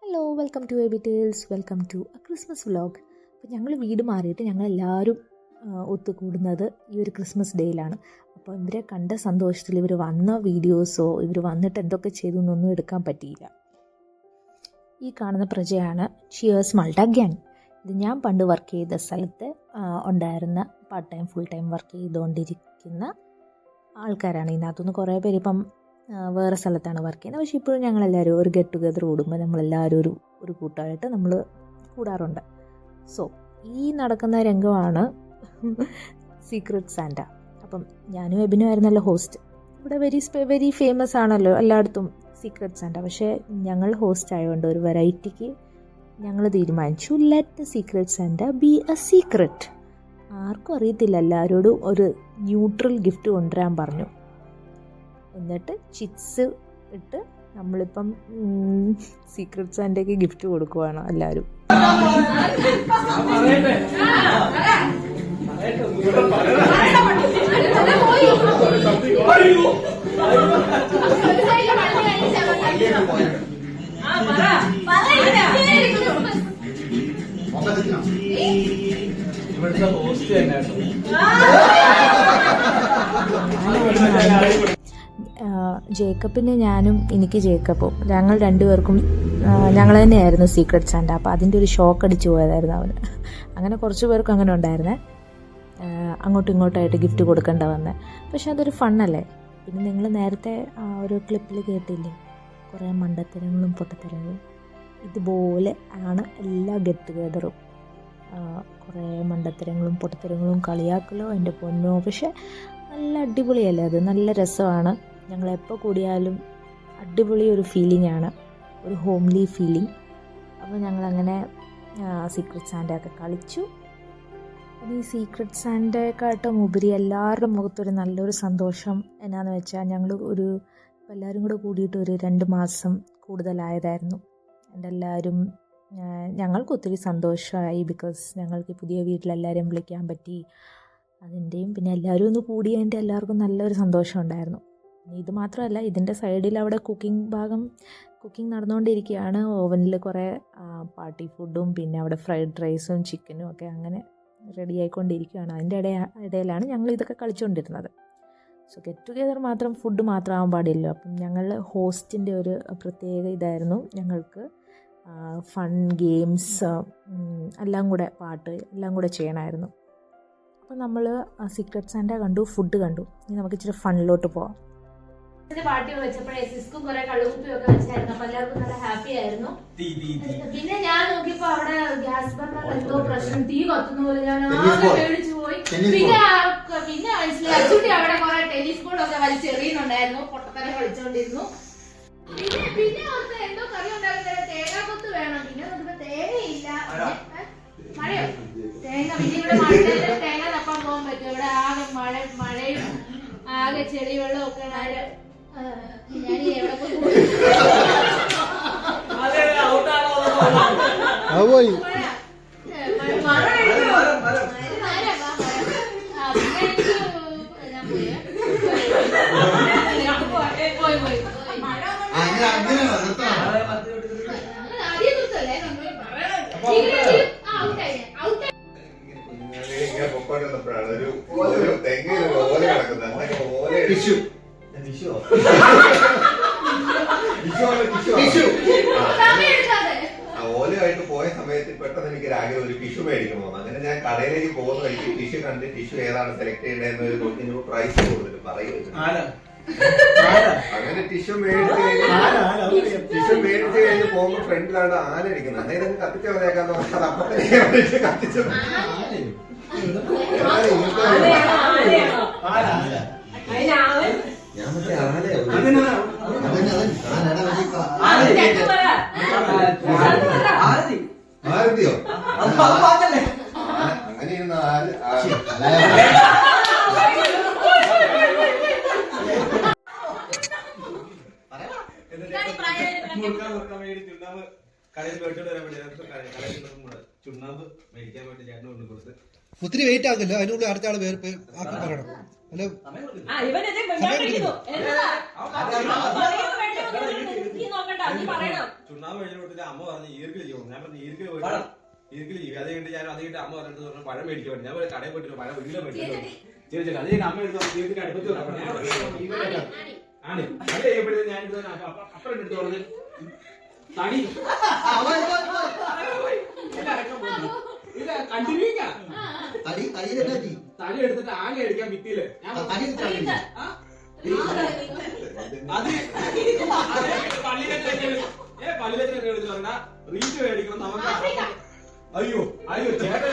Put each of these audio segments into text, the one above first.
Hello, welcome to AB tales, welcome to a Christmas vlog. അപ്പോൾ ഞങ്ങൾ വീട് മാറിയിട്ട് ഞങ്ങളെല്ലാവരും ഒത്തുകൂടുന്നത് ഈ ഒരു ക്രിസ്മസ് ഡേയിലാണ്. അപ്പോൾ ഇവരെ കണ്ട സന്തോഷത്തിൽ ഇവർ വന്ന വീഡിയോസോ ഇവർ വന്നിട്ട് എന്തൊക്കെ ചെയ്തു എന്നൊന്നും എടുക്കാൻ പറ്റിയില്ല. ഈ കാണുന്ന പ്രജയാണ് ചിയേഴ്സ് മൾട്ട ഗ്യാങ്. ഇത് ഞാൻ പണ്ട് വർക്ക് ചെയ്ത സ്ഥലത്ത് ഉണ്ടായിരുന്ന part time full time work ചെയ്തുകൊണ്ടിരിക്കുന്ന ആൾക്കാരാണ്. ഇതിനകത്തുനിന്ന് കുറേ പേര് ഇപ്പം വേറെ സ്ഥലത്താണ് വർക്ക് ചെയ്യുന്നത്. പക്ഷേ ഇപ്പോഴും ഞങ്ങളെല്ലാവരും ഒരു ഗെറ്റ് ടുഗെദർ കൂടുമ്പോൾ നമ്മളെല്ലാവരും ഒരു കൂട്ടമായിട്ട് നമ്മൾ കൂടാറുണ്ട്. സോ ഈ നടക്കുന്ന രംഗമാണ് സീക്രട്ട് സാന്റ. അപ്പം ഞാനും എബിനും ആയിരുന്നല്ലോ ഹോസ്റ്റ്. ഇവിടെ വെരി ഫേമസ് ആണല്ലോ എല്ലായിടത്തും സീക്രട്ട് സാന്റ. പക്ഷേ ഞങ്ങൾ ഹോസ്റ്റ് ആയതുകൊണ്ട് ഒരു വെറൈറ്റിക്ക് ഞങ്ങൾ തീരുമാനിച്ചു, let secret Santa B A secret. ആർക്കും അറിയത്തില്ല, എല്ലാവരോടും ഒരു ന്യൂട്രൽ ഗിഫ്റ്റ് കൊണ്ടുവരാൻ പറഞ്ഞു. എന്നിട്ട് ചിറ്റ്സ് ഇട്ട് നമ്മളിപ്പം സീക്രട്ട് സാന്റയ്ക്ക് ഗിഫ്റ്റ് കൊടുക്കുവാണ് എല്ലാവരും. ജേക്കബിന് ഞാനും എനിക്ക് ജേക്കബും ഞങ്ങൾ രണ്ടുപേർക്കും ഞങ്ങൾ തന്നെയായിരുന്നു സീക്രട്ട് സാന്റ. അപ്പോൾ അതിൻ്റെ ഒരു ഷോക്ക് അടിച്ചു പോയതായിരുന്നു അവന്. അങ്ങനെ കുറച്ച് പേർക്കും അങ്ങനെ ഉണ്ടായിരുന്നേ, അങ്ങോട്ടും ഇങ്ങോട്ടായിട്ട് ഗിഫ്റ്റ് കൊടുക്കേണ്ട വന്നേ. പക്ഷെ അതൊരു ഫണ്ണല്ലേ. പിന്നെ നിങ്ങൾ നേരത്തെ ആ ഒരു ക്ലിപ്പിൽ കേട്ടില്ലേ, കുറേ മണ്ടത്തരങ്ങളും പൊട്ടത്തരങ്ങളും. ഇതുപോലെ ആണ് എല്ലാ ഗെറ്റ് ടുഗെദറും. കുറേ മണ്ടത്തരങ്ങളും പൊട്ടത്തരങ്ങളും കളിയാക്കലോ എൻ്റെ പൊന്നോ. പക്ഷെ നല്ല അടിപൊളിയല്ലേ അത്, നല്ല രസമാണ്. ഞങ്ങളെപ്പോൾ കൂടിയാലും അടിപൊളി ഒരു ഫീലിംഗ് ആണ്, ഒരു ഹോംലി ഫീലിംഗ്. അപ്പോൾ ഞങ്ങളങ്ങനെ സീക്രട്ട് സാന്റയൊക്കെ കളിച്ചു. പിന്നെ ഈ സീക്രട്ട് സാന്റയെക്കാട്ടും ഉപരി എല്ലാവരുടെ മുഖത്തൊരു നല്ലൊരു സന്തോഷം എന്നാന്ന് വെച്ചാൽ ഞങ്ങൾ എല്ലാവരും കൂടെ കൂടിയിട്ട് ഒരു 2 മാസം കൂടുതലായതായിരുന്നു. എല്ലാവരും ഞങ്ങൾക്ക് ഒത്തിരി സന്തോഷമായി. ബിക്കോസ് ഞങ്ങൾക്ക് പുതിയ വീട്ടിലെല്ലാവരെയും വിളിക്കാൻ പറ്റി. അതിൻ്റെയും പിന്നെ എല്ലാവരും ഒന്ന് കൂടിയതിൻ്റെ എല്ലാവർക്കും നല്ലൊരു സന്തോഷം ഉണ്ടായിരുന്നു. ഇത് മാത്രമല്ല, ഇതിൻ്റെ സൈഡിൽ അവിടെ കുക്കിംഗ് നടന്നുകൊണ്ടിരിക്കുകയാണ്. ഓവനിൽ കുറേ പാർട്ടി ഫുഡും പിന്നെ അവിടെ ഫ്രൈഡ് റൈസും ചിക്കനും ഒക്കെ അങ്ങനെ റെഡി ആയിക്കൊണ്ടിരിക്കുകയാണ്. അതിൻ്റെ ഇടയിലാണ് ഞങ്ങൾ ഇതൊക്കെ കളിച്ചുകൊണ്ടിരുന്നത്. സോ ഗെറ്റ് ടുഗെദർ മാത്രം ഫുഡ് മാത്രമാകാൻ പാടില്ലല്ലോ. അപ്പം ഞങ്ങൾ ഹോസ്റ്റിൻ്റെ ഒരു പ്രത്യേക ഇതായിരുന്നു. ഞങ്ങൾക്ക് ഫൺ ഗെയിംസ് എല്ലാം കൂടെ, പാട്ട് എല്ലാം കൂടെ ചെയ്യണമായിരുന്നു. അപ്പോൾ നമ്മൾ സീക്രട്ട് സാന്റ കണ്ടു, ഫുഡ് കണ്ടു. ഇനി നമുക്ക് ഇച്ചിരി ഫണ്ണിലോട്ട് പോവാം. പാർട്ടി വെച്ചപ്പോഴേ സിസ്കും കുറെ കള്ളുകുപ്പിയും ഒക്കെ വെച്ചായിരുന്നു. അപ്പൊ എല്ലാവർക്കും നല്ല ഹാപ്പി ആയിരുന്നു. പിന്നെ ഞാൻ നോക്കിയപ്പോ അവിടെ ഗ്യാസ് ബർണർ എന്തോ പ്രശ്നം, തീ കത്തുന്ന പോലെ ഞാൻ ആകെ പേടിച്ചു പോയി. പിന്നെ മനസ്സിലായി അച്ചുട്ടി അവിടെ കുറെ ടെന്നീസ് ബോളൊക്കെ വലിച്ചെറിയുന്നുണ്ടായിരുന്നു, പൊട്ടത്തരം കളിച്ചോണ്ടിരുന്നു. പിന്നെ എന്തോ കറി ഉണ്ടാകുന്ന തേങ്ങാക്കൊത്ത് വേണം. പിന്നെ നോക്കുമ്പോ തേങ്ങയില്ല, മഴയോ തേങ്ങ. പിന്നെ ഇവിടെ മഴയിൽ തേങ്ങ തപ്പാൻ പോകാൻ പറ്റും. ഇവിടെ ആകെ മഴയും ആകെ ചെളി വെള്ളം ഒക്കെ ഞാൻ എവിടെ ഓലയായിട്ട് പോയ സമയത്ത് പെട്ടെന്ന് എനിക്ക് ആഗ്രഹം ഒരു ടിഷ്യൂ മേടിക്കണമെന്ന്. അങ്ങനെ ഞാൻ കടയിലേക്ക് പോകുന്ന വഴിക്ക് ടിഷ്യൂ കണ്ട് ടിഷ്യൂ ഏതാണ് സെലക്ട് ചെയ്യേണ്ടതെന്ന് നോക്കി പ്രൈസ് കൊടുത്തിട്ട് പറയുന്നത്. അങ്ങനെ ടിഷ്യൂ മേടിച്ച് കഴിഞ്ഞ് പോകുമ്പോ ഫ്രണ്ടിലാണ് ആന ഇരിക്കുന്നത്. അന്നേരം കത്തിച്ച കളയാക്കാന്ന് പറഞ്ഞാൽ അപ്പൊ തന്നെ കത്തിച്ചു. ഞാൻ മറ്റേ ആരതിയോ അങ്ങനെയൊന്നും കടയിൽ മേടിച്ചോണ്ട് വരാൻ വേണ്ടി കടയിൽ ചുണ്ണാമ്പ് മേടിക്കാൻ വേണ്ടി ചേട്ടൻ കൊണ്ട് കൊടുത്ത് ഒത്തിരി വെയിറ്റ് ആകില്ല അതിനുള്ളിൽ അടുത്ത ആള് വേറെ ആക്കി പറയണം അല്ലെ ചുണ്ണാമ്പ് മേടിച്ചു കൊടുത്തിട്ട് അമ്മ പറഞ്ഞു ഈർക്കിൽ ചെയ്യണം. ഞാൻ പറഞ്ഞു ഈർക്കിൽ പോയിട്ട് ഈർക്കിൽ ചെയ്യും. അത് കഴിഞ്ഞിട്ട് ഞാൻ അത് കഴിഞ്ഞിട്ട് അമ്മ പറഞ്ഞിട്ട് പറഞ്ഞു പഴം മേടിക്കാൻ വേണ്ടി. ഞാൻ കടയിൽ പോയിട്ട് പഴം വീട്ടിലെ മേടിച്ചു ശരി അത് കഴിഞ്ഞ് അമ്മ എടുത്ത് ഈർക്കിൽ അടുപ്പത്ത് ആണ് അത് കഴിയുമ്പോഴത്തേക്ക് ഞാൻ അപ്പഴം എടുത്ത് പറഞ്ഞ് തടി തടി എടുത്തിട്ട് ആകെ അടിക്കാൻ ഭിത്തിയില് പള്ളിയിലെ പറഞ്ഞ റീച്ച് മേടിക്കണം നമുക്ക്. അയ്യോ അയ്യോ ചേട്ടൻ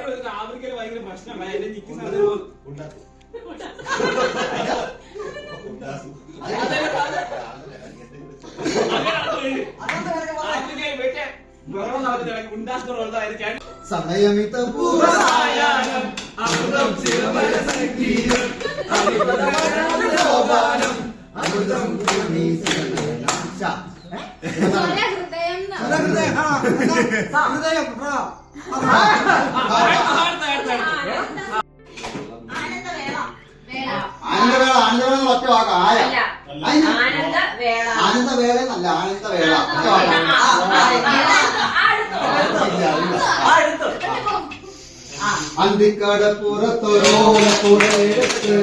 എടുത്തിട്ട് ആഫ്രിക്കയിൽ ഭയങ്കര പ്രശ്നമായി എന്നെ നിൽക്കുന്ന സമയമിത പൂർവ്വസായാഹ്നം അമൃതം ചിരമരസംഗീതം അമൃതം അമൃതം ആനന്ദവേള ഒറ്റ വാക്ക ആയ ആനന്ദവേള എന്നല്ല ആനന്ദവേള അന്തിക്കടപ്പുറത്തൊരോളപ്പുറത്ത്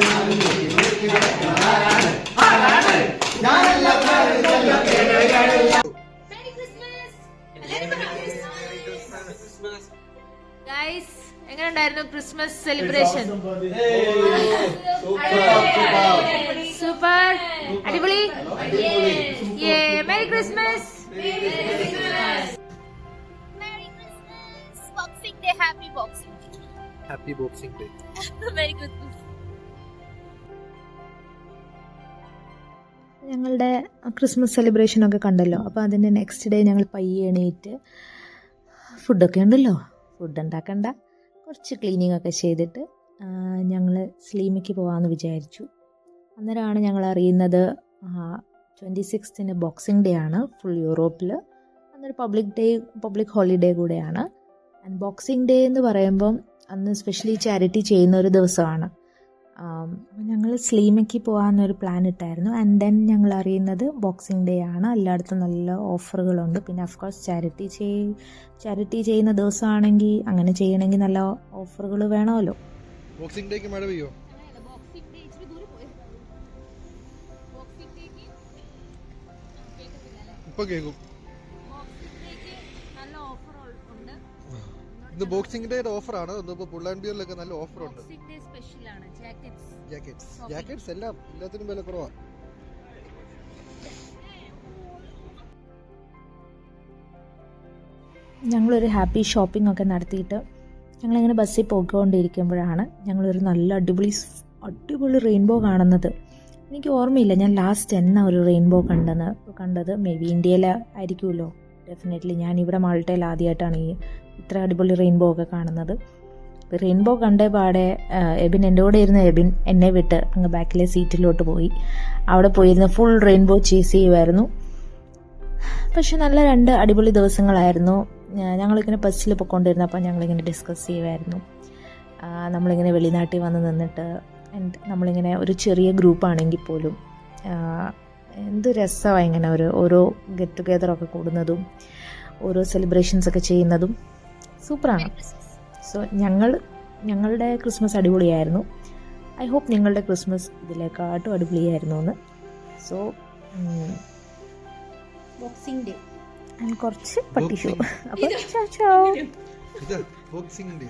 ഗൈസ് എങ്ങനെയുണ്ടായിരുന്നു ക്രിസ്മസ് സെലിബ്രേഷൻ? സൂപ്പർ അടിപൊളി. Merry Christmas. Boxing Day, happy Boxing Day. Happy boxing day. Merry Christmas. ഞങ്ങളുടെ ക്രിസ്മസ് സെലിബ്രേഷനൊക്കെ കണ്ടല്ലോ. അപ്പോൾ അതിൻ്റെ നെക്സ്റ്റ് ഡേ ഞങ്ങൾ പയ്യെ എണീറ്റ് ഫുഡൊക്കെ ഉണ്ടല്ലോ, ഫുഡ് ഉണ്ടാക്കണ്ട, കുറച്ച് ക്ലീനിങ് ഒക്കെ ചെയ്തിട്ട് ഞങ്ങൾ സ്ലീമയ്ക്ക് പോകാമെന്ന് വിചാരിച്ചു. അന്നേരമാണ് ഞങ്ങൾ അറിയുന്നത് 26th ബോക്സിംഗ് ഡേ ആണ് ഫുൾ യൂറോപ്പിൽ. അന്നൊരു പബ്ലിക് ഹോളിഡേ കൂടെയാണ്. ആൻഡ് ബോക്സിംഗ് ഡേ എന്ന് പറയുമ്പം അന്ന് സ്പെഷ്യലി ചാരിറ്റി ചെയ്യുന്ന ഒരു ദിവസമാണ്. ഞങ്ങൾ സ്ലീമയ്ക്ക് പോകാമെന്നൊരു പ്ലാൻ ഇട്ടായിരുന്നു. ആൻഡ് ദെൻ ഞങ്ങൾ അറിയുന്നത് ബോക്സിംഗ് ഡേ ആണ്. എല്ലായിടത്തും നല്ല ഓഫറുകളുണ്ട്. പിന്നെ അഫ്കോഴ്സ് ചാരിറ്റി ചെയ്യുന്ന ദിവസമാണെങ്കിൽ അങ്ങനെ ചെയ്യണമെങ്കിൽ നല്ല ഓഫറുകൾ വേണമല്ലോ. ബോക്സിംഗ് ഡേക്ക് മഴ പെയ്യോ? Boxing Day ഇച്ചിരി ദൂരെ പോയി. Boxing Dayക്ക് ഇപ്പൊ കേൾക്കും. Boxing Dayക്ക് നല്ല ഓഫർ ഉണ്ട്. ഇത് ബോക്സിംഗ് ഡേയുടെ ഓഫറാണ്. ഇന്നിപ്പോ പുള്ളാൻബിയറിലൊക്കെ നല്ല ഓഫർ ഉണ്ട്. Boxing Day സ്പെഷ്യൽ ആണ്. ജാക്കറ്റ്സ് എല്ലാത്തിനും വില കുറവാണ്. ഞങ്ങളൊരു ഹാപ്പി ഷോപ്പിംഗ് ഒക്കെ നടത്തിയിട്ട് ഞങ്ങളിങ്ങനെ ബസ്സിൽ പോയിക്കൊണ്ടിരിക്കുമ്പോഴാണ് ഞങ്ങളൊരു നല്ല അടിപൊളി റെയിൻബോ കാണുന്നത്. എനിക്ക് ഓർമ്മയില്ല ഞാൻ ലാസ്റ്റ് എന്നാ ഒരു റെയിൻബോ കണ്ടത്. മേ ബി ഇന്ത്യയിൽ ആയിരിക്കുമല്ലോ. ഡെഫിനറ്റ്ലി ഞാനിവിടെ മാൾട്ടയിൽ ആദ്യമായിട്ടാണ് ഇത്ര അടിപൊളി റെയിൻബോ ഒക്കെ കാണുന്നത്. റെയിൻബോ കണ്ട പാടെ എബിൻ എൻ്റെ കൂടെ ഇരുന്ന എബിൻ എന്നെ വിട്ട് അങ്ങ് ബാക്കിലെ സീറ്റിലോട്ട് പോയി. അവിടെ പോയിരുന്ന് ഫുൾ റെയിൻബോ ചേസ് ചെയ്യുമായിരുന്നു. പക്ഷെ നല്ല 2 അടിപൊളി ദിവസങ്ങളായിരുന്നു. ഞങ്ങളിങ്ങനെ ബസ്സിൽ പൊയ്ക്കൊണ്ടിരുന്നപ്പോൾ ഞങ്ങളിങ്ങനെ ഡിസ്കസ് ചെയ്യുമായിരുന്നു. നമ്മളിങ്ങനെ വെളിനാട്ടിൽ വന്ന് നിന്നിട്ട് നമ്മളിങ്ങനെ ഒരു ചെറിയ ഗ്രൂപ്പാണെങ്കിൽ പോലും എന്ത് രസമാണ് ഇങ്ങനെ ഓരോ ഗെറ്റ് ടുഗെദറൊക്കെ കൂടുന്നതും ഓരോ സെലിബ്രേഷൻസൊക്കെ ചെയ്യുന്നതും സൂപ്പറാണ്. സോ ഞങ്ങളുടെ ക്രിസ്മസ് അടിപൊളിയായിരുന്നു. ഐ ഹോപ്പ് നിങ്ങളുടെ ക്രിസ്മസ് ഇതിലേക്കാട്ടും അടിപൊളിയായിരുന്നു എന്ന്. സോ ബോക്സിംഗ് ഡേ കുറച്ച് പട്ടി ഷോ. അപ്പോൾ ചാ ഇത് ബോക്സിംഗ് ഡേ